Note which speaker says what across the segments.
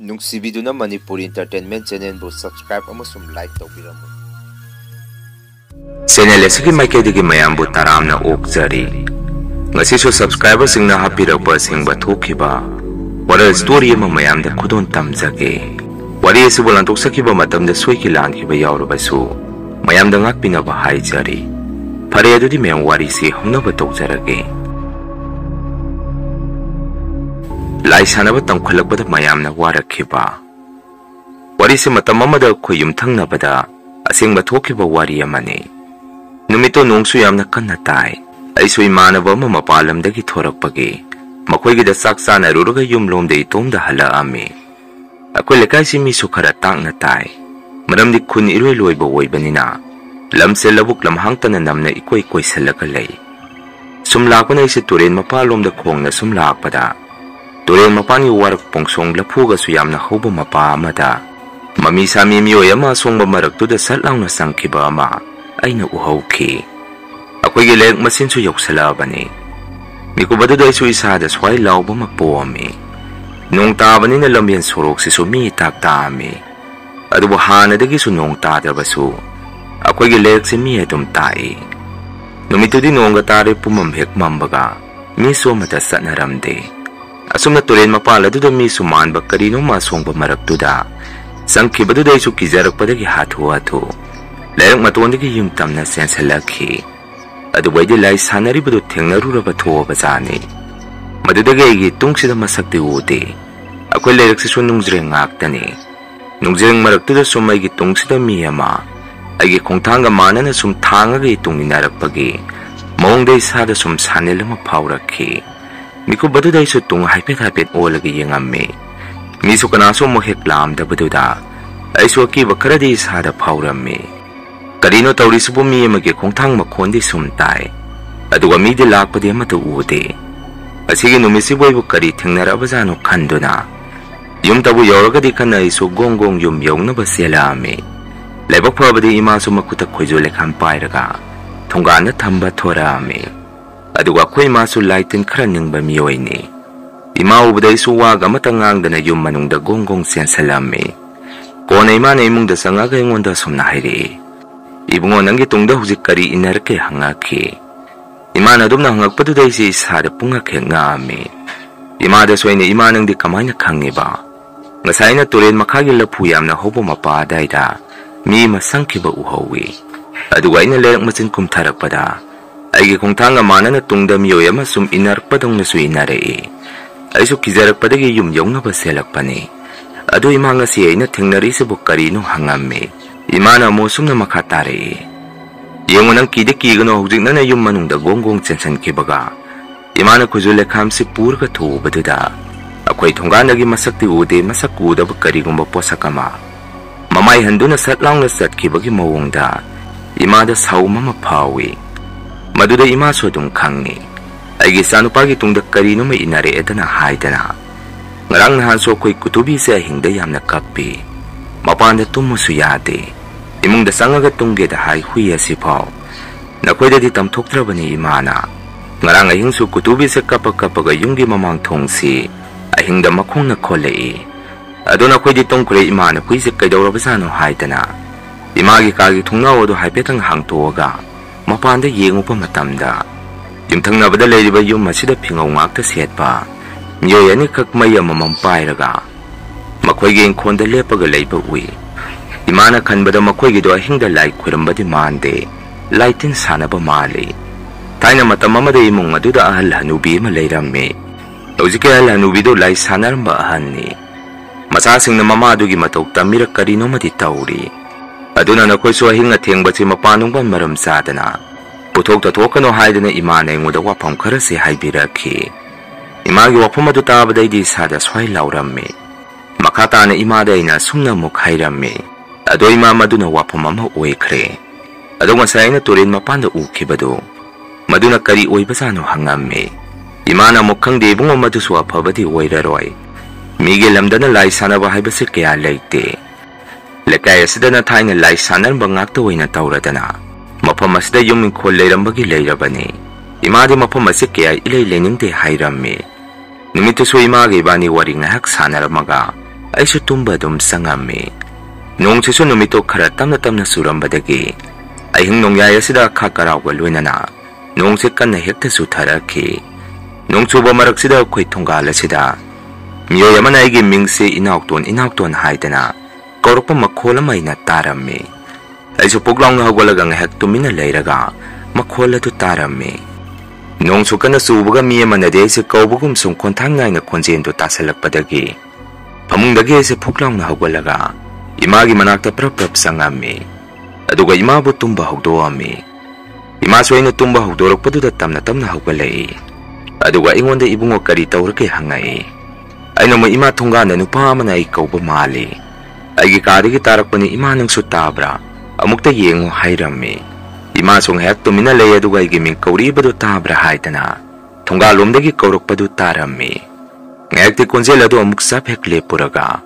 Speaker 1: ꯅꯨꯡꯁꯤꯕꯤꯗꯨꯅ Manipur entertainment ꯆꯦꯅꯦꯜꯕꯨ subscribe ꯑꯃꯁꯨꯡ like ꯇꯧꯕꯤꯔꯝꯃꯨ꯫
Speaker 2: Channel ꯑꯁꯤꯒꯤ ꯃꯥꯏꯀꯩꯗꯒꯤ ꯃꯌꯥꯝꯕꯨ ꯇꯔꯥꯝꯅ ꯑꯣꯛꯆꯔꯤ꯫ ꯉꯁꯤꯁꯨ ꯁꯕꯁꯀ꯭ꯔꯥꯏꯕꯔꯁꯤꯡꯅ ꯍꯥꯞꯄꯤꯔꯛꯄ ꯑꯁꯦꯡꯕ ꯊꯣꯛꯈꯤꯕ ꯋꯥꯔꯜ ꯁ꯭ꯇꯣꯔꯤ ꯑꯃ ꯃꯌꯥꯝꯗ ꯈꯨꯗꯣꯟ ꯇꯝꯖꯒꯦ꯫ ꯋꯥꯔꯤ ꯑꯁꯤꯕꯨ ꯂꯥꯟꯊꯣꯛꯆꯈꯤꯕ ꯃꯇꯝꯗ ꯁꯣꯏꯈꯤ ꯂꯥꯟꯈꯤꯕ ꯌꯥꯎꯔꯕꯁꯨ ꯃꯌꯥꯝꯗ ꯉꯥꯛꯄꯤꯅꯕ ꯍꯥꯏꯖꯔꯤ꯫ ꯐꯔꯦ ꯑꯗꯨꯗꯤ ꯃꯌꯥꯝ ꯋꯥꯔꯤꯁꯤ ꯍꯧꯅꯕ ꯇꯧꯖꯔꯒꯦ꯫ ꯂꯥꯏ ꯁꯥꯟꯅꯕ ꯇꯝꯈꯠꯂꯛꯄꯗ ꯃꯌꯥꯝꯅ ꯋꯥꯔꯛꯈꯤꯕ ꯋꯥꯔꯤꯁꯤ ꯃꯇꯝ ꯑꯃꯗ ꯑꯩꯈꯣꯏ ꯌꯨꯝꯊꯪꯅꯕꯗ ꯑꯁꯦꯡꯕ ꯊꯣꯛꯈꯤꯕ ꯋꯥꯔꯤ ꯑꯃꯅꯤ꯫ ꯅꯨꯃꯤꯠꯇꯣ ꯅꯣꯡꯁꯨ ꯌꯥꯝꯅ ꯀꯟꯅ ꯇꯥꯏ꯫ ꯑꯩꯁꯨ ꯏꯃꯥꯟꯅꯕ ꯑꯃ ꯃꯄꯥꯟ ꯂꯝꯗꯒꯤ ꯊꯣꯔꯛꯄꯒꯤ ꯃꯈꯣꯏꯒꯤꯗ ꯆꯥꯛ ꯆꯥꯅꯔꯨꯔꯒ ꯌꯨꯝꯂꯣꯝꯗ ꯏꯇꯣꯝꯗ ꯍꯜꯂꯛꯑꯝꯃꯤ꯫ ꯑꯩꯈꯣꯏ ꯂꯩꯀꯥꯏꯁꯤ ꯃꯤꯁꯨ ꯈꯔ ꯇꯥꯡꯅ ꯇꯥꯏ꯫ ꯃꯔꯝꯗꯤ ꯈꯨꯟ ꯏꯔꯣꯏ ꯂꯣꯏꯕ ꯑꯣꯏꯕꯅꯤꯅ ꯂꯝꯁꯦ ꯂꯧꯕꯨꯛ ꯂꯝꯍꯥꯡꯇꯅ ꯅꯝꯅ ꯏꯀꯣꯏ ꯀꯣꯏꯁꯜꯂꯒ ꯂꯩ꯫ ꯁꯨꯝ ꯂꯥꯛꯄꯅ ꯑꯩꯁꯦ ꯇꯨꯔꯦꯟ ꯃꯄꯥꯟꯂꯣꯝꯗ ꯈꯣꯡꯅ ꯁꯨꯝ ꯂꯥꯛꯄꯗ ꯇꯨꯔꯦꯟ ꯃꯄꯥꯟꯒꯤ ꯋꯥꯔꯛ ꯄꯣꯡꯁꯣꯡ ꯂꯐꯨꯒꯁꯨ ꯌꯥꯝꯅ ꯍꯧꯕ ꯃꯄꯥ ꯑꯃꯗ ꯃꯃꯤ ꯁꯥꯃꯤ ꯃꯤꯑꯣꯏ ꯑꯃ ꯑꯁꯣꯡꯕ ꯃꯔꯛꯇꯨꯗ ꯁꯠ ꯂꯥꯎꯅ ꯆꯪꯈꯤꯕ ꯑꯃ ꯑꯩꯅ ꯎꯍꯧꯈꯤ꯫ ꯑꯩꯈꯣꯏꯒꯤ ꯂꯩꯔꯛ ꯃꯆꯤꯟꯁꯨ ꯌꯧꯁꯜꯂꯛꯑꯕꯅꯤ꯫ ꯃꯤꯀꯨꯞ ꯑꯗꯨꯗ ꯑꯩꯁꯨ ꯏꯁꯥꯗ ꯁ꯭ꯋꯥꯏ ꯂꯥꯎꯕ ꯑꯃ ꯄꯣꯛꯑꯝꯃꯤ꯫ ꯅꯣꯡ ꯇꯥꯕꯅꯤꯅ ꯂꯝꯕꯦꯟ ꯁꯣꯔꯣꯛꯁꯤꯁꯨ ꯃꯤ ꯇꯥꯛ ꯇꯥꯑꯝꯃꯤ꯫ ꯑꯗꯨꯕꯨ ꯍꯥꯟꯅꯗꯒꯤꯁꯨ ꯅꯣꯡ ꯇꯥꯗ꯭ꯔꯕꯁꯨ ꯑꯩꯈꯣꯏꯒꯤ ꯂꯩꯔꯛꯁꯦ ꯃꯤ ꯑꯗꯨꯝ ꯇꯥꯛꯏ꯫ ꯅꯨꯃꯤꯠꯇꯨꯗꯤ ꯅꯣꯡꯒ ꯇꯥꯔꯦ ꯄꯨꯝꯃꯝ ꯍꯦꯛ ꯃꯝꯕꯒ ꯃꯤꯁꯨ ꯑꯃꯠꯇ ꯆꯠꯅꯔꯝꯗꯦ꯫ ꯑꯁꯨꯝꯅ ꯇꯨꯔꯦꯟ ꯃꯄꯥꯟ ꯑꯗꯨꯗ ꯃꯤꯁꯨ ꯃꯥꯟꯕ ꯀꯔꯤꯅꯣꯝꯃ ꯑꯁꯣꯡꯕ ꯃꯔꯛꯇꯨꯗ ꯆꯪꯈꯤꯕꯗꯨꯗ ꯑꯩꯁꯨ ꯀꯤꯖꯔꯛꯄꯗꯒꯤ ꯍꯥꯊꯨ ꯂꯩꯔꯛ ꯃꯇꯣꯟꯗꯒꯤ ꯌꯨꯝ ꯇꯝꯅ ꯆꯦꯟꯁꯜꯂꯛꯈꯤ꯫ ꯑꯗꯨꯕꯨ ꯑꯩꯗꯤ ꯂꯥꯏ ꯁꯥꯟꯅꯔꯤꯕꯗꯨ ꯊꯦꯡꯅꯔꯨꯔꯕ ꯊꯣꯛꯑꯕꯖꯥꯠꯅꯤ꯫ ꯃꯗꯨꯗꯒꯤ ꯑꯩꯒꯤ ꯇꯨꯡꯁꯤꯗ ꯃꯁꯛꯇꯤ ꯎꯗꯦ꯫ ꯑꯩꯈꯣꯏ ꯂꯩꯔꯛꯁꯤꯁꯨ ꯅꯨꯡꯖ꯭ꯔꯦꯡ ꯉꯥꯛꯇꯅꯤ꯫ ꯅꯨꯡꯖ꯭ꯔꯦꯡ ꯃꯔꯛꯇꯨꯗ ꯁꯨꯝ ꯑꯩꯒꯤ ꯇꯨꯡꯁꯤꯗ ꯃꯤ ꯑꯃ ꯑꯩꯒꯤ ꯈꯣꯡꯊꯥꯡꯒ ꯃꯥꯟꯅꯅ ꯁꯨꯝ ꯊꯥꯡꯉꯒ ꯏꯇꯨꯡ ꯏꯟꯅꯔꯛꯄꯒꯤ ꯃꯑꯣꯡꯗ ꯏꯁꯥꯗ ꯁꯨꯝ ꯁꯥꯅꯤꯜ ꯑꯃ ꯐꯥꯎꯔꯛꯈꯤ꯫ ꯃꯤꯀꯨꯞ ꯑꯗꯨꯗ ꯑꯩꯁꯨ ꯇꯨꯡ ꯍꯥꯏꯐꯦꯠ ꯑꯣꯜꯂꯒ ꯌꯦꯡꯉꯝꯃꯤ꯫ ꯃꯤꯁꯨ ꯀꯅꯥꯁꯨ ꯑꯃꯨꯛ ꯍꯦꯛ ꯂꯥꯛꯑꯝꯗꯕꯗꯨꯗ ꯑꯩꯁꯨ ꯑꯀꯤꯕ ꯈꯔꯗꯤ ꯏꯁꯥꯗ ꯐꯥꯎꯔꯝꯃꯤ꯫ ꯀꯔꯤꯅꯣ ꯇꯧꯔꯤꯁꯤꯕꯨ ꯃꯤ ꯑꯃꯒꯤ ꯈꯣꯡꯊꯥꯡ ꯃꯈꯣꯟꯗꯤ ꯁꯨꯝ ꯇꯥꯏ ꯑꯗꯨꯒ ꯃꯤꯗꯤ ꯂꯥꯛꯄꯗꯤ ꯑꯃꯠꯇ ꯎꯗꯦ꯫ ꯑꯁꯤꯒꯤ ꯅꯨꯃꯤꯠꯁꯤꯕꯨ ꯑꯩꯕꯨ ꯀꯔꯤ ꯊꯦꯡꯅꯔꯕꯖꯥꯠꯅꯣ ꯈꯟꯗꯨꯅ ꯌꯨꯝꯇꯕꯨ ꯌꯧꯔꯒꯗꯤ ꯈꯟꯅ ꯑꯩꯁꯨ ꯒꯣꯡ ꯌꯨꯝ ꯌꯧꯅꯕ ꯆꯦꯜꯂꯛꯑꯝꯃꯤ꯫ ꯂꯥꯏꯕꯛ ꯐꯕꯗꯤ ꯏꯃꯥꯁꯨ ꯃꯈꯨꯠꯇ ꯈꯣꯏꯖꯣ ꯂꯩꯈꯥꯝ ꯄꯥꯏꯔꯒ ꯊꯣꯡꯒꯥꯟꯗ ꯊꯝꯕ ꯊꯣꯔꯛꯑꯝꯃꯤ꯫ ꯑꯗꯨꯒ ꯑꯩꯈꯣꯏ ꯏꯃꯥꯁꯨ ꯂꯥꯏꯇꯤꯟ ꯈꯔ ꯅꯤꯡꯕ ꯃꯤꯑꯣꯏꯅꯤ꯫ ꯏꯃꯥ ꯎꯕꯗ ꯑꯩꯁꯨ ꯋꯥꯒ ꯑꯃꯠꯇ ꯉꯥꯡꯗꯅ ꯌꯨꯝ ꯃꯅꯨꯡꯗ ꯒꯣꯡ ꯆꯦꯟꯁꯜꯂꯝꯃꯤ꯫ ꯀꯣꯟꯅ ꯏꯃꯥꯅ ꯏꯃꯨꯡꯗ ꯆꯪꯉꯒ ꯑꯩꯉꯣꯟꯗ ꯑꯁꯨꯝꯅ ꯍꯥꯏꯔꯛꯏ꯫ "ꯏꯕꯨꯡꯉꯣ, ꯅꯪꯒꯤ ꯇꯨꯡꯗ ꯍꯧꯖꯤꯛ ꯀꯔꯤ ꯏꯟꯅꯔꯛꯀꯦ?" ꯍꯪꯉꯛꯈꯤ꯫ ꯏꯃꯥꯅ ꯑꯗꯨꯝꯅ ꯍꯪꯉꯛꯄꯗꯨꯗ ꯑꯩꯁꯦ ꯏꯁꯥꯗ ꯄꯨꯡꯉꯛ ꯍꯦꯛ ꯉꯛꯑꯝꯃꯤ꯫ ꯏꯃꯥꯗꯁꯨ ꯑꯩꯅ "ꯏꯃꯥ, ꯅꯪꯗꯤ ꯀꯃꯥꯏꯅ ꯈꯪꯉꯤꯕ?" "ꯉꯁꯥꯏ ꯑꯩꯅ ꯇꯨꯔꯦꯟ ꯃꯈꯥꯒꯤ ꯂꯐꯨ ꯌꯥꯝꯅ ꯍꯧꯕ ꯃꯄꯥ ꯑꯗꯥꯏꯗ ꯃꯤ ꯑꯃ ꯆꯪꯈꯤꯕ ꯎꯍꯧꯏ꯫ ꯑꯗꯨꯒ ꯑꯩꯅ ꯂꯩꯔꯛ ꯃꯆꯤꯟ ꯀꯨꯝꯊꯔꯛꯄꯗ ꯑꯩꯒꯤ ꯈꯣꯡꯊꯥꯡꯒ ꯃꯥꯟꯅꯅ ꯇꯨꯡꯗ ꯃꯤꯑꯣꯏ ꯑꯃ ꯁꯨꯝ ꯏꯟꯅꯔꯛꯄꯗꯧꯅꯁꯨ ꯏꯟꯅꯔꯛꯏ꯫ ꯑꯩꯁꯨ ꯀꯤꯖꯔꯛꯄꯗꯒꯤ ꯌꯨꯝ ꯌꯧꯅꯕ ꯆꯦꯜꯂꯛꯄꯅꯤ꯫ ꯑꯗꯨ ꯏꯃꯥ, ꯉꯁꯤ ꯑꯩꯅ ꯊꯦꯡꯅꯔꯤꯁꯤꯕꯨ ꯀꯔꯤꯅꯣ?" ꯍꯪꯉꯝꯃꯤ꯫ ꯏꯃꯥꯅ ꯑꯃꯨꯛ ꯁꯨꯝꯅ ꯃꯈꯥ ꯇꯥꯔꯛꯏ꯫ "ꯌꯦꯡꯉꯨ, ꯅꯪ ꯀꯤꯒꯅꯨ. ꯍꯧꯖꯤꯛ ꯅꯪꯅ ꯌꯨꯝ ꯃꯅꯨꯡꯗ ꯒꯣꯡ ꯆꯦꯟꯁꯤꯟꯈꯤꯕꯒ ꯏꯃꯥꯅ ꯈꯨꯖꯨ ꯂꯩꯈꯥꯝꯁꯤ ꯄꯨꯔꯒ ꯊꯣꯛꯎꯕꯗꯨꯗ ꯑꯩꯈꯣꯏ ꯊꯣꯡꯒꯥꯟꯗꯒꯤ ꯃꯁꯛꯇꯤ ꯎꯗꯦ, ꯃꯁꯛ ꯎꯗꯕ ꯀꯔꯤꯒꯨꯝꯕ ꯄꯣꯠꯁꯛ ꯑꯃ ꯃꯃꯥꯏ ꯍꯟꯗꯨꯅ ꯁꯠ ꯂꯥꯎꯅ ꯆꯠꯈꯤꯕꯒꯤ ꯃꯑꯣꯡꯗ ꯏꯃꯥꯗ ꯁꯥꯎꯝ ꯑꯃ ꯐꯥꯎꯏ꯫ ꯃꯗꯨꯗ ꯏꯃꯥꯁꯨ ꯑꯗꯨꯝ ꯈꯪꯉꯤ꯫ ꯑꯩꯒꯤ ꯏꯆꯥꯅꯨꯄꯥꯒꯤ ꯇꯨꯡꯗ ꯀꯔꯤꯅꯣꯃ ꯏꯟꯅꯔꯛꯑꯦꯗꯅ ꯍꯥꯏꯗꯅ ꯉꯔꯥꯡ ꯅꯍꯥꯟꯁꯨ ꯑꯩꯈꯣꯏ ꯀꯨꯇꯨꯕꯤꯁꯦ ꯑꯍꯤꯡꯗ ꯌꯥꯝꯅ ꯀꯞꯄꯤ꯫ ꯃꯄꯥꯟꯗ ꯇꯨꯝꯃꯁꯨ ꯌꯥꯗꯦ꯫ ꯏꯃꯨꯡꯗ ꯆꯪꯉꯒ ꯇꯨꯝꯒꯦꯗ ꯍꯥꯏ ꯍꯨꯏ ꯑꯁꯤꯐꯥꯎ ꯅꯈꯣꯏꯗꯗꯤ ꯇꯝꯊꯣꯛꯇ꯭ꯔꯕꯅꯤ ꯏꯃꯥꯅ꯫ ꯉꯔꯥꯡ ꯑꯍꯤꯡꯁꯨ ꯀꯨꯇꯨꯕꯤꯁꯦ ꯀꯞꯄꯒ ꯌꯨꯝꯒꯤ ꯃꯃꯥꯡ ꯊꯣꯡꯁꯤ ꯑꯍꯤꯡꯗ ꯃꯈꯣꯡꯅ ꯈꯣꯜꯂꯛꯏ꯫ ꯑꯗꯨ ꯅꯈꯣꯏꯗꯤ ꯇꯨꯝꯈ꯭ꯔꯦ ꯏꯃꯥꯅ ꯍꯨꯏꯁꯦ ꯀꯩꯗꯧꯔꯕꯖꯥꯠꯅꯣ ꯍꯥꯏꯗꯅ ꯏꯃꯥꯒꯤ ꯀꯥꯒꯤ ꯊꯣꯡꯅꯥꯎ ꯑꯗꯨ ꯍꯥꯏꯐꯦꯠꯇꯪ ꯍꯥꯡꯇꯣꯛꯑꯒ ꯃꯄꯥꯟꯗ ꯌꯦꯡꯉꯨꯕ ꯃꯇꯝꯗ ꯌꯨꯝꯊꯪꯅꯕꯗ ꯂꯩꯔꯤꯕ ꯌꯨꯝ ꯑꯁꯤꯗ ꯐꯤꯉꯧ ꯉꯥꯛꯇ ꯁꯦꯠꯄ ꯃꯤꯑꯣꯏ ꯑꯅꯤꯈꯛ ꯃꯩ ꯑꯃꯃꯝ ꯄꯥꯏꯔꯒ ꯃꯈꯣꯏꯒꯤ ꯏꯪꯈꯣꯜꯗ ꯂꯦꯞꯄꯒ ꯂꯩꯕ ꯎꯏ꯫ ꯏꯃꯥꯅ ꯈꯟꯕꯗ ꯃꯈꯣꯏꯒꯤꯗꯣ ꯑꯍꯤꯡꯗ ꯂꯥꯏ ꯈꯣꯏꯔꯝꯕꯗꯤ ꯃꯥꯟꯗꯦ, ꯂꯥꯏꯇꯤꯟ ꯁꯥꯟꯅꯕ ꯃꯥꯜꯂꯤ꯫ ꯊꯥꯏꯅ ꯃꯇꯝ ꯑꯃꯗ ꯏꯃꯨꯡ ꯑꯗꯨꯗ ꯑꯍꯜ ꯍꯅꯨꯕꯤ ꯑꯃ ꯂꯩꯔꯝꯃꯤ꯫ ꯍꯧꯖꯤꯛꯀꯤ ꯑꯍꯜ ꯍꯅꯨꯕꯤꯗꯨ ꯂꯥꯏ ꯁꯥꯟꯅꯔꯝꯕ ꯑꯍꯟꯅꯤ꯫ ꯃꯆꯥꯁꯤꯡꯅ ꯃꯃꯥꯗꯨꯒꯤ ꯃꯇꯧ ꯇꯝꯃꯤꯔ ꯀꯔꯤꯅꯣꯃꯗꯤ ꯇꯧꯔꯤ꯫ ꯑꯗꯨꯅ ꯅꯈꯣꯏꯁꯨ ꯑꯍꯤꯡ ꯑꯊꯦꯡꯕꯁꯤ ꯃꯄꯥꯟ ꯅꯨꯡꯄꯥꯟ ꯃꯔꯝ ꯆꯥꯗꯅ ꯄꯨꯊꯣꯛꯀꯅꯣ ꯍꯥꯏꯗꯅ ꯏꯃꯥꯅ ꯑꯩꯉꯣꯟꯗ ꯋꯥꯐꯝ ꯈꯔꯁꯤ ꯍꯥꯏꯕꯤꯔꯛꯈꯤ꯫ ꯏꯃꯥꯒꯤ ꯋꯥꯐꯝ ꯑꯗꯨ ꯇꯥꯕꯗ ꯑꯩꯗꯤ ꯏꯁꯥꯗ ꯁ꯭ꯋꯥꯏ ꯂꯥꯎꯔꯝꯃꯤ꯫ ꯃꯈꯥ ꯇꯥꯅ ꯏꯃꯥꯗ ꯑꯩꯅ ꯑꯁꯨꯝꯅ ꯑꯃꯨꯛ ꯍꯥꯏꯔꯝꯃꯤ꯫ ꯑꯗꯣ ꯏꯃꯥ, ꯃꯗꯨꯅ ꯋꯥꯐꯝ ꯑꯃ ꯑꯣꯏꯈ꯭ꯔꯦ꯫ ꯑꯗꯣ ꯉꯁꯥꯏ ꯑꯩꯅ ꯇꯨꯔꯦꯟ ꯃꯄꯥꯟꯗ ꯎꯈꯤꯕꯗꯨ ꯃꯗꯨꯅ ꯀꯔꯤ ꯑꯣꯏꯕꯖꯥꯠꯅꯣ ꯍꯪꯉꯝꯃꯤ꯫ ꯏꯃꯥꯅ ꯑꯃꯨꯛ "ꯈꯪꯗꯦ ꯏꯕꯨꯡꯉꯣ, ꯃꯗꯨꯁꯨ ꯑꯐꯕꯗꯤ ꯑꯣꯏꯔꯔꯣꯏ꯫ ꯃꯤꯒꯤ ꯂꯝꯗꯅ ꯂꯥꯏ ꯁꯥꯟꯅꯕ ꯍꯥꯏꯕꯁꯤ ꯀꯌꯥ ꯂꯩꯇꯦ꯫ ꯂꯩꯀꯥꯏ ꯑꯁꯤꯗꯅ ꯊꯥꯏꯅ ꯂꯥꯏ ꯁꯥꯟꯅꯔꯝꯕ ꯉꯥꯛꯇ ꯑꯣꯏꯅ ꯇꯧꯔꯗꯅ ꯃꯐꯝ ꯑꯁꯤꯗ ꯌꯨꯝ ꯏꯪꯈꯣꯜ ꯂꯩꯔꯝꯕꯒꯤ ꯂꯩꯔꯕꯅꯤ꯫ ꯏꯃꯥꯗꯤ ꯃꯐꯝ ꯑꯁꯤ ꯀꯌꯥ ꯏꯂꯩ ꯂꯩꯅꯤꯡꯗꯦ ꯍꯥꯏꯔꯝꯃꯤ꯫ ꯅꯨꯃꯤꯠꯇꯨꯁꯨ ꯏꯃꯥꯒ ꯏꯕꯥꯅꯤ ꯋꯥꯔꯤ ꯉꯥꯏꯍꯥꯛ ꯁꯥꯟꯅꯔꯝꯃꯒ Aisu tumba dum sangami. Nung sisu numito khara tamna tamna surambadagi. Ahing nung yaya sida kakarawa luinana. Nung sikan na hekta sutaraki. Nung suba marak sida ko'y tunggala sida. Miyo yaman ay gimingsi inaukton haidana. Kaurok pa makola may natarami. Ay supuglang na hagwalagang hektumina layraga. Makola to tarami. Nung suka na subaga miya manade sa kaubugum sungkon tangay na konjento tasalagpadagi. Pamungdagi sa puglang na hagwalaga. Imagi manakta prap sangami. Aduga imabot tumba hagdoami. Imasway na tumba hagdorok padudatam na hagwalay. Aduga ingon da ibungo karitaw rake hangay. Ay naman ima tungga na nupaman ay ikaw bumali. Ay gikari gitarak pa ni ima ng sutabra. Amuk ta yengo hayrami. Ima song hek tuminalay aduga ay giming kauriba do tabra haytana. Tungga lomdagi kaurok pa do tarami. Ngayag ti konzela do amuk sap hekle puraga.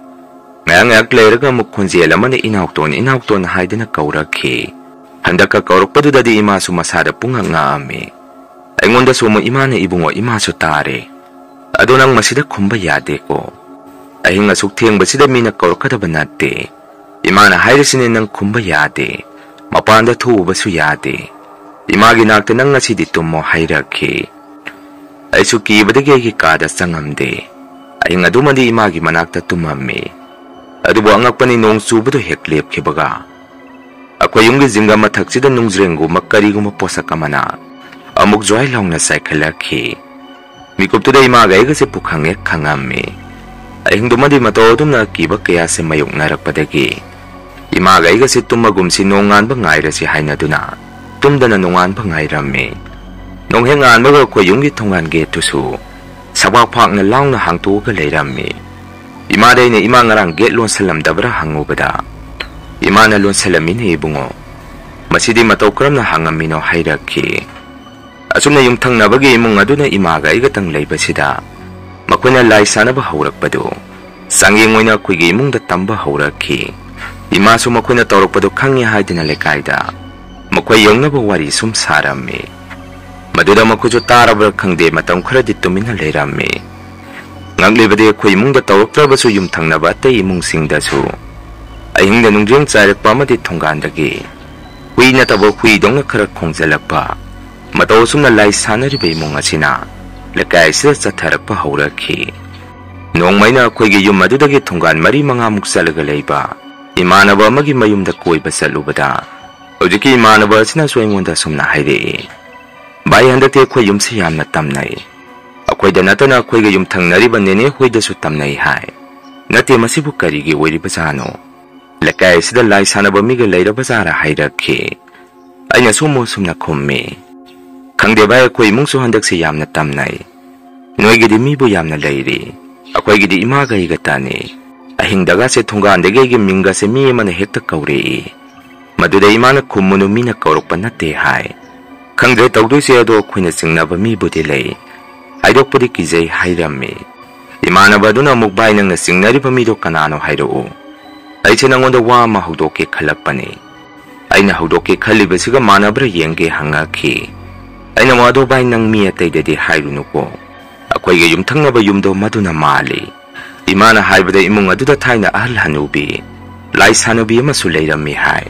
Speaker 2: Ngayag layraga amuk konzela man ay inaukton haydana kauraki. Handa ka kaurok pa do dadi ima sumasada punga nga ami. Ay ngonda sumo ima na ibungo ima sutari. Ado nang masida kumbayade ko. Ay nga suktiang basida mina kaurokadaba nate. Ima na hayrasinin ng kumbayade. Mapanda tuwa suyade. Ima ginagta nang nasidito mo hayraki. Ay suki badagay kada sangamde. Ay nga dumandi imagi manakta tumami. Ado bo angak paninong subado heklip kibaga. Ako yung gizinga mataksida nung zrengo magkarigo maposa kamana. Amuk joy lang na saykalaki. Mikup tu day magay kasi pukhangek kangami. Ay dumadi matodom na kibak kaya si mayok narakpadagi. Imagay kasi tumagum si nungan bangayra si hay na duna. Tumda na nungan bangayrami. Nung hengan maga ko yung gitungan getusu. Sabakpak na lang na hangtu galayrami. Imaday na ima ngarang getlon salam dabra hangubada. Ima na lon salamin ibungo. Masidi matokram na hangamino hayraki. Asum na yung tang nabagi mong ado na imagay gatang layba sida. Makuna lay sana ba haurak pa do. Sangingoy na kuigi mong datamba hauraki. Imaso makuna taurok pa do kangya hay dinalekayda. Makwayong na ba wari sumsarami. Maduda makujo tarabra kangde matang kredit tuminalerami. Ngaglibade kuy mong dataurok trabaso yung tang nabatay mong singdaso. Ay hingga nung diyang tsarak pa matitongandagi. Kuy na tabo kuy dong nakarak kong zalak pa. Matawasum na lay sana ribay mo nga sina. Lakay sila sa tarak pa hauraki. Noong may na ako'y gayong madudagi tunggan mari mga muksalagalay ba. Imana ba magimayum da ko'y ba sa lubada. O di ki imana ba sinasway mo da sum na hayri. Bayan dati ako'y yung siyam na tamnay. Ako'y danata na ako'y gayong tang nariban nene ako'y da su tamnay hay. Nati masibuk karigi wari basano. Lakay sila lay sana ba migalay da basara hayraki. Ay nasumusum na kumi. Kangde ba ako'y mong suhandag si yam na tamnay. Noy gidi mibo yam na layri. Ako'y gidi imagay gatani. Ahing daga si tunggaan dagay gimingga si miya man na hekta kauri. Maduday mana kumuno mina kaurok pa na tehay. Kangde tawdoy siya do ako'y nasing na ba mibo dilay. Ay dok pudi kizay hayrami. Imana ba doon ang mugbay ng nasing nari pa mido kanano hayroo. Ay sinangon da wa mahugdoki kalapani. Ay nahugdoki kaliba siga mana bra yenge hangaki. Ay namado bay ng miya tay dadi hayruno ko. Ako'y gayong tang na ba yung daw maduna mali. Imana haybada imong aduda tay na ahal hanubi. Lay sanubi masulay na mihay.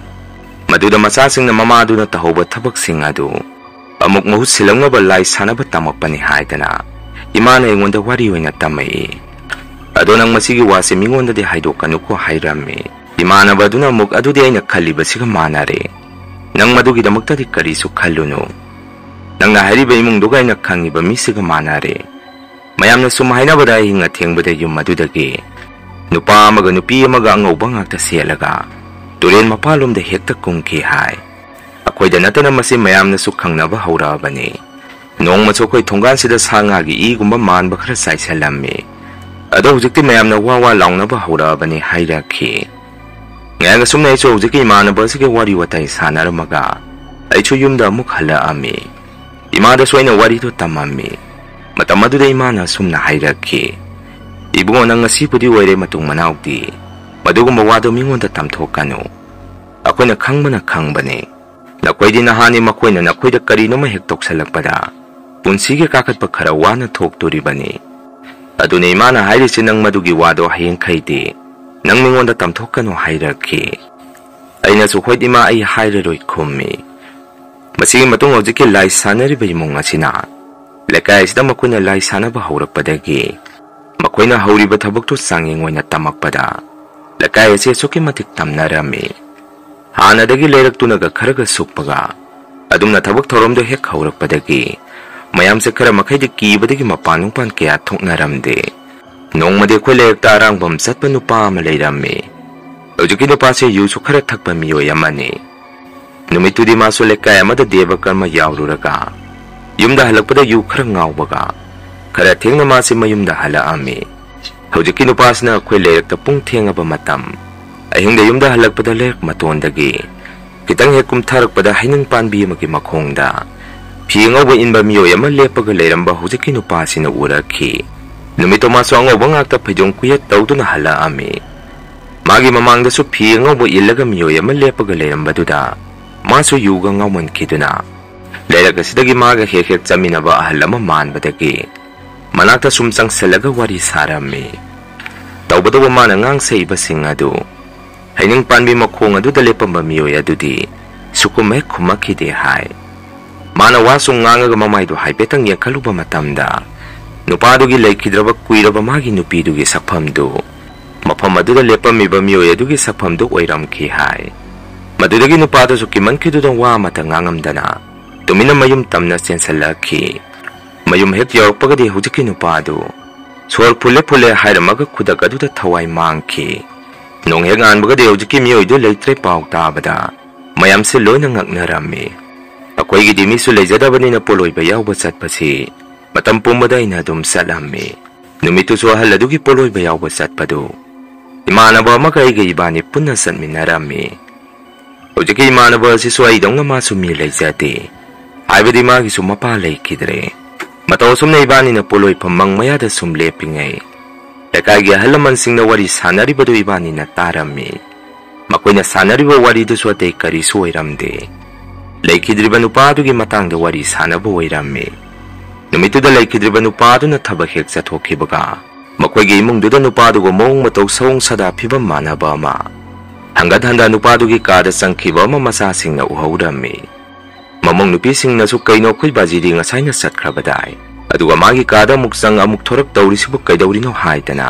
Speaker 2: Maduda masasing na mamado na tahoba tabak singado. Amok mahut silang nga ba lay sana ba tamak panihay ka na. Imana yung wanda wariway na tamay. Ado nang masigiwa si mingon na di haydo kanu ko hayrami. Imana ba doon amok ado di ay nakaliba siga manare. Nang madugi na magtadi kariso kaluno. Nang nahariba imong dugay na kang iba misiga manare. Mayam na sumahay na baday hingat hiyang baday yung madudagi. Nupa maganupi maga ang ubang agta siyalaga. Turin mapalom da hekta kong kihay. Ako'y danata na masin mayam na sukang na bahawra ba ni. Noong masukoy tunggan sila sa ngagi igumba man bakarasay sa lami. Ado hujikti mayam na wawalaw na bahawra ba ni hayraki. Ngayon asum na iso hujikti imana ba sige wariwatay sana ramaga. Ay chuyum da mukhala ami. Imada sway na wari to tamami. Matamado da imana sum na hayraki. Ibungo nang ngasipudi wayre matung manaw di. Madugong mawado mingon da tamtokano. Ako na kang ba ni. Nakoy din nahani makoy na nakoy da karino mahektok sa lagpada. Punsige kakat pagkarawa na tok turi ba ni. Ado na imana hayri sinang madugiwado hayang kay di. nang mingonda tamthokano hairakhi aina su hoi ima ai hairaroi khummi masigi matung hojiki lai sanariba imung asina lekai sida makoina lai sanaba haurakpadagi makoina hauriba thabaktu sanging oina tamakpada lekai ase suki matik tamnarami hanadagi leiraktunaga kharaga sukpaga adumna thabak thoromdo hek haurakpadagi mayam se khara makhai de kibadagi mapanung pan kya thoknaramde nongmade khoi leirakta arangbam satpa nupa ama leirami hojiki nupa se yu su khara thakpa miyoi amani numitudi maso lekai amada deva karma yaururaga yumda halakpada yu khara ngawbaga khara thengna mase mayumda halaami hojiki nupa sina khoi leirakta pung thengaba matam ahingda yumda halakpada leirak matondagi kitang he kumtharakpada hainung panbi amagi makhongda phiengawba inba miyoi ama lepaga leiramba hojiki nupa sina urakhi numito maso angawba ngakta phaijong kuyat tawduna halaami magi mamangda su phiengawba ilaga miyoi ama lepaga leirambaduda maso yuga ngawmankiduna leiraga sidagi maga hek chaminaba ahal ama manbadagi manakta sum changsalaga wari sarami tawbadaba mana ngangseiba sing adu hainung panbi makhong aduda lepamba miyoi adudi sukum hek khumakhide hai mana wasu ngangaga mamaidu haipetang yakhaluba matamda nupadugi leikidraba kuiraba magi nupidugi sakphamdu mafam aduda lepamiba miyoi adugi sakphamdu oiramkhi hai madudagi nupadu su kimankiduda wa mata ngangamdana tumina mayum tamna sensalakhi mayum hek yaurpagadi hujiki nupadu sor phule phule hairamaga khudak aduda thawai mangkhi nong hek anbagadi hujiki miyoidu leitre pau tabada mayam se loina ngaknarami akoigi dimi su leijadabani na poloiba yauba satpasi matam pumbada ina dum salami numitu su ahal adugi poloiba yauba satpadu imanaba amaga aiga ibani punna satminarami hojiki imanaba si su aidonga masu mi leijati haibadi magi su mapa leikidre mataw sumna ibani na poloi phamang mayada sum lepingai lekai halaman singna wari sanaribadu ibani na tarami makoina sanariba wari du su te kari su oiramde leikidriba nupadu matangda wari sanaba oirami numituda leikidriba nupadu na thaba hek chathokhibaga makoigi imungduda nupadu go mong mataw sawng sada phibam manaba ama hangad handa nupadu gi kada sangkhiba ama masa singna uhaurami mamong nupi singna su kaino khoi bajiri ngasaina satkrabadai aduga magi kada muksang amuk thorak tawrisibu kaidawrino haidana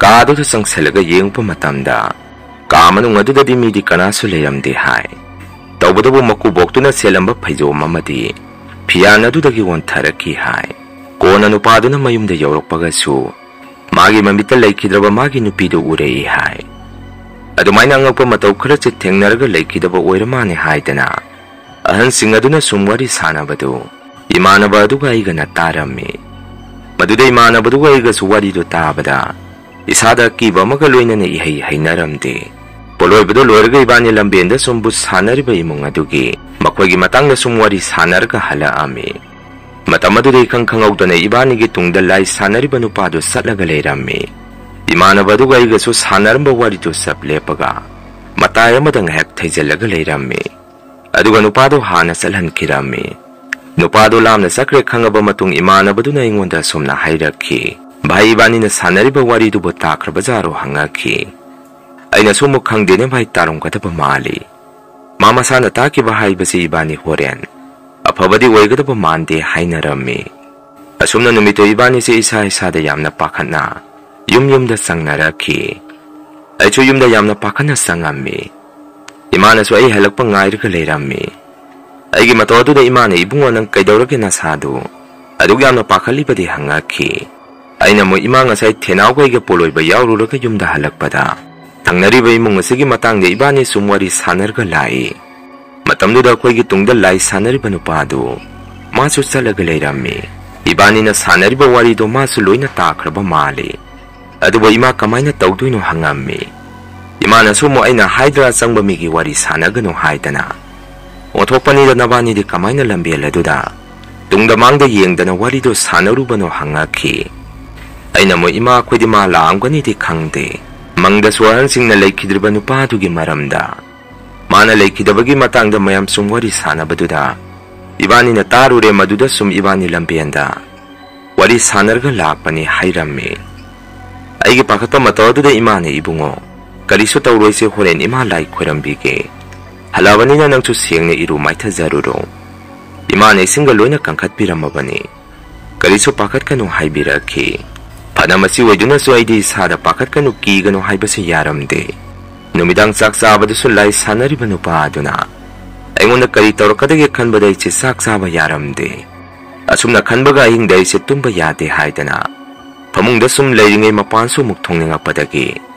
Speaker 2: kadu thu sangselaga yengpa matamda kamanung aduda dimidi kanasu leiramde hai tawbadabu maku boktuna selamba phaijom amadi phiyan adudagi wontharaki hai kona nupaduna mayumda yaurokpagasu magi mamita leikidraba magi nupidu urei hai adumaina angakpa mataw khara che thengnaraga leikidaba oiramane haidana ahan sing aduna sumwari sanabadu imanaba aduga aigana tarami maduda imanabadu aiga suwari do tabada isada kiba amaga loinana ihai hainaramde poloibado loiraga ibani lambenda sumbu sanariba imung adugi makoigi matangda sumwari sanarga halaami matamaduda ikhang khangawdana ibani gi tungda lai sanariba nupadu satlaga leirami imanaba aduga aiga su sanaramba wari do saplepaga mataya madang hek thaijalaga leirami aduga nupadu hana salhankirami nupadu lamna sakre khangaba matung imanabaduna ingonda somna hairakhi bhai ibani na sanariba wari du botakrabajaro hangakhi aina sumu khangdene bhai tarong kadaba mali mama sana takiba haibasi ibani horen afabadi oigadaba mande hainarami asumna numito ibani se isa isada yamna pakhatna yumda sangnarakhi aichu yumda yamna pakhana sangami imana su ai halakpa ngairga leirami aigi matodu da imana ibungo nang kaidawrage na sadu adug yamna pakhalibadi hangakhi aina mo imanga sai thenau ga poloiba yaururaga yumda halakpada thangnariba imung asigi matangde ibani sumwari sanarga lai matamduda akoigi tungda lai sanariba nupadu masu salaga leirami ibani na sanariba wari do masu loina takraba mali aduba ima kamaina tawduino hangami imana sumo aina haidra sangba migi wari sanagano haidana othopani da nabani di kamaina lambel aduda tungda mangda yengdana wari do sanarubano hangakhi aina mo ima khodi ma laamgani di khangde mangda swaran singna leikidriba nupadu gi maramda mana leikidabagi matangda mayam sum wari sanabaduda ibani na tarure maduda sum ibani lambenda wari sanarga lakpani hairami ꯑꯩꯒꯤ ꯄꯥꯈꯠꯄ ꯃꯇꯧ ꯑꯗꯨꯗ ꯏꯃꯥꯅ ꯏꯕꯨꯡꯉꯣ ꯀꯔꯤꯁꯨ ꯇꯧꯔꯣꯏꯁꯦ ꯍꯣꯔꯦꯟ ꯏꯃꯥ ꯂꯥꯏ ꯈꯣꯏꯔꯝꯕꯤꯒꯦ ꯍꯜꯂꯕꯅꯤꯅ ꯅꯪꯁꯨ ꯁꯦꯡꯅ 이루 마이ꯊꯖꯔꯨꯔꯣ 이마나 이승가 로이나 깡칸피람마바니 그리소 파칸카노 하이비라키 파나마시 외두나소 아이디 사다 파칸카노 끼가노 하이바세 야람데 누미당 싹사바드소 라이 사나리바 누파아두나 아잉온나 까리 떠러까다게 칸바다 이치 싹사바 야람데 아숨나 칸바가 아잉다 이세 tumba 야데 하이다나 파몽다 숨 레이링의 마판소 묵통랭아바다기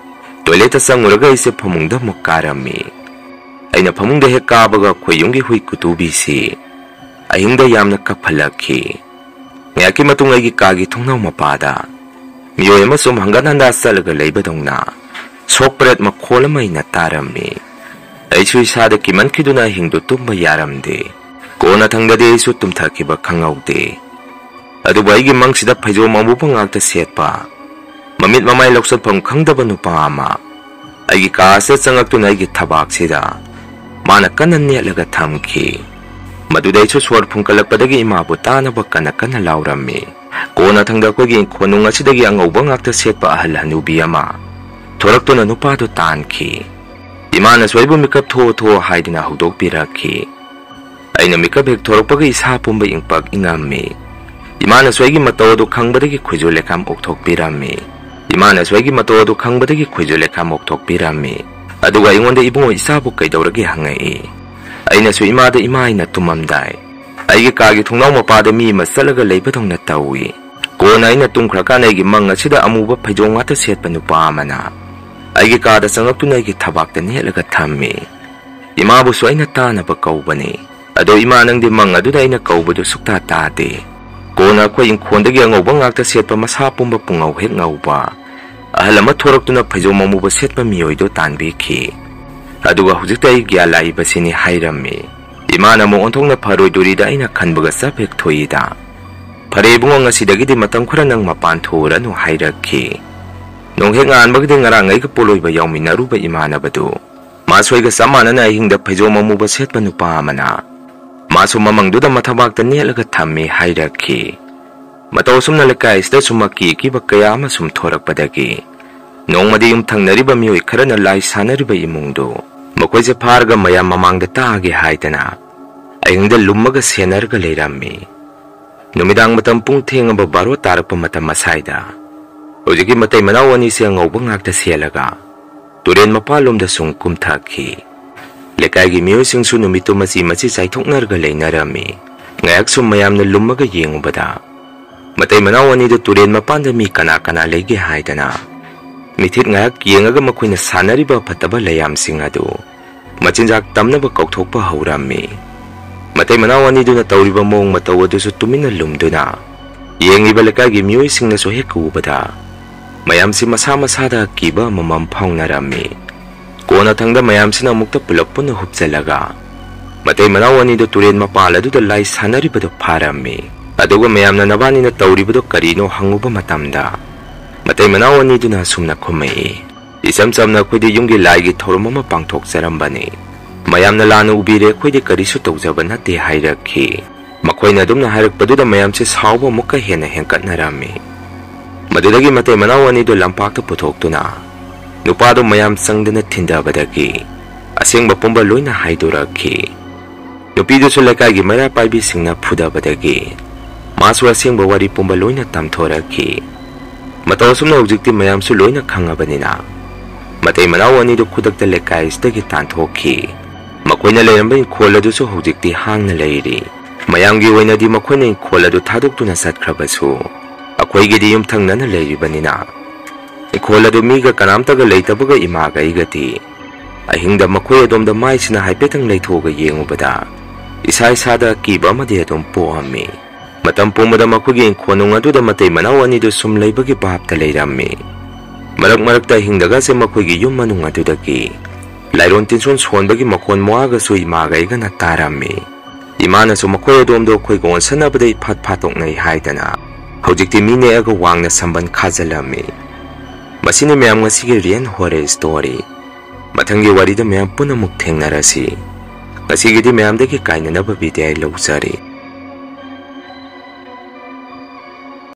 Speaker 2: toileta sanguraga ise phamungda mukarami aina phamungda he kabaga khoyungi hui kutubisi ahingda yamna kaphalakhi ngaki matung agi kagi thongnau mapada miyo ema sum hangananda salaga leibadongna sokpret makholamai na tarami aichu isada kiman khiduna hingdu tumba yaramde kona thangdade isu tumthakiba khangaude aduba aigi mangsida phaijo mambu ngakta setpa mamit mamai loksat pham khangdaba nupa ama aigi kaase changaktuna aigi thabak sida mana kanna netlaga thamki madudai chu swar phungkalakpadagi imabu tanaba kana kana laurami kona thangda kogi khonung asidagi angauba ngakta setpa ahal hanubi ama thoraktuna nupa do tanki imana soibu mikap tho haidina hudok pirakhi aina mikap hek thorakpagi isa pumba ingpak ingami imana soigi mataw do khangbadagi khujo lekam okthok pirami imana swagi mato adu khangbadagi khujule khamok thokpirami aduga ingonda ibungo isabu kaidoragi hangai aina su imada imaina tumamdai aigi kagi thungnaw mapada mi masalaga leibadongna tawi kona aina tungkhrakana igi mang asida amuba phaijonga ta setpa nupa amana aigi kada sangaktuna igi thabakta nelaga thammi imabu su aina tanaba kaubani ado ima nangdi mang aduda aina kaubadu sukta tade kona khoi inkhondagi angauba ngakta setpa masa pumba pungau hek ngauba ahalama thoraktuna phaijo mamuba setpa miyoido tanbikhi aduga hujikta ai gyalai basini hairami imana mo onthongna pharoidurida aina khanbaga sapek thoida phare bungo ngasidagidi matam khara nang mapan thoranu hairakhi nonghe nganbagidi ngarangai ka poloiba yauminaruba imana badu maswaiga samanana hingda phaijo mamuba setpa nupa amana masu mamangduda mathabakta nelaga thammi hairakhi mataw sumna lekai sta sumaki kiba kaya ama sum thorakpadagi nongmadi yum thangnariba miyoi kharana lai sanariba imungdo makoise pharga mayam mamangda taage haidana aingda lummaga senarga leirami numidang matam pung thengaba baro tarakpa matam masaida hojiki matai manawani se ngauba ngakta selaga turen mapalomda sung kumthakhi lekai gi miyoi singsu numito machi chaithoknarga leinarami ngayak sum mayamna lummaga yengubada matai manawani da turen mapanda mi kana lege haidana mithit ngayak yengaga makoina sanariba phataba layam singadu machinjak tamnaba kokthokpa haurami matai manawani duna tawriba mong mataw adusu tumina lumduna yengiba lekagi miyoi singna so hekubada mayamsi masa masada kiba mamam phaunarami kona thangda mayamsina mukta pulapuna hupjalaga matai manawani da turen mapala du da lai sanariba do pharami aduga mayamna nabani na tawriba do karino hanguba matamda matai manawani duna sumna khumai isam samna khudi yungi laigi thormama pangthok sarambani mayamna lana ubire khudi karisu tawjaba nate hairakhi makoina dumna hairakpadu da mayamse sawba mukka hena henkatnarami madudagi matai manawani do lampakta puthoktuna nupado mayam sangdana thindabadagi asengba pumba loina haidorakhi nupidu su lekagi mara paibi singna phudabadagi masu asengba wari pumba loina tamthorakhi mataw sumna hujikti mayam su loina khangabanina matai manawani do khudakta lekai stagi tanthokhi makoina leiramba kholadu su hujikti hangna leiri mayamgi oina di makoina kholadu thadoktuna satkhrabasu akoigi di yum thangnana leiribanina ikholadu miga kanamtaga leitabaga imaga igati ahingda makoi adomda maisina haipetang leithoga yengubada isa isada kiba amadi adom poami matam pumada makogi khonung aduda matai manawani do sum leibagi bapta leirami marakta hingdaga se makogi yum manung adudagi lairon tinson sonbagi makon moaga su imaga igana tarami imana su makoi adomdo khoi gon sanabadai phatoknai haidana hojikti mine aga wangna samban khajalami masini mayam ngasigi rian hore story mathangi warida mayam punamuk thengnarasi ngasigi di mayam dagi kainanaba bidai lawsari